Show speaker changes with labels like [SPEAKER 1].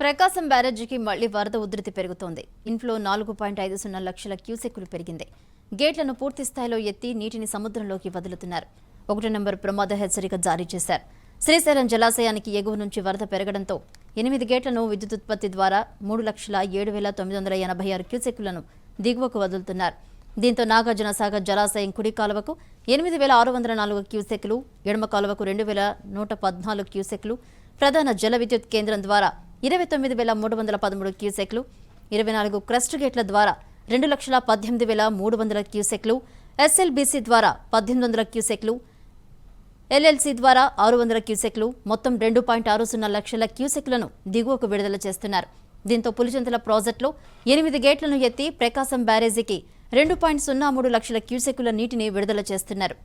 [SPEAKER 1] ప్రకాశం బ్యారేజీకి మళ్లీ వరద ఉధృతి పెరుగుతోంది. ఇన్ఫ్లో 4.50 లక్షల క్యూసెక్కులు పెరిగింది. గేట్లను పూర్తి స్థాయిలో ఎత్తి నీటిని సముద్రంలోకి వదులుతున్నారు. 1 నంబర్ ప్రమాద హెచ్చరిక జారీ చేశారు. శ్రీశైలం జలాశయానికి ఎగువ నుంచి వరద పెరగడంతో 8 గేట్లను విద్యుదుత్పత్తి ద్వారా 3,07,986 క్యూసెక్కులను దిగువకు వదులుతున్నారు. దీంతో నాగార్జున సాగర్ జలాశయం కుడి కాలువకు 8,604 క్యూసెక్కులు, ఎడమ కాలువకు 2,114 క్యూసెక్కులు, ప్రధాన జల విద్యుత్ కేంద్రం ద్వారా 29,313 క్యూసెక్లు, 24 క్రస్ట్ గేట్ల ద్వారా 2,18,300 క్యూసెక్లు, ఎస్ఎల్బీసీ ద్వారా 1,800 క్యూసెక్లు, ఎల్ఎల్సీ ద్వారా 600 క్యూసెక్లు, మొత్తం 2.60 లక్షల క్యూసెక్లను దిగువకు విడుదల చేస్తున్నారు. దీంతో పులిచింతల ప్రాజెక్టులో 8 గేట్లను ఎత్తి ప్రకాశం బ్యారేజీకి 2.03 లక్షల క్యూసెక్కుల నీటిని విడుదల చేస్తున్నారు.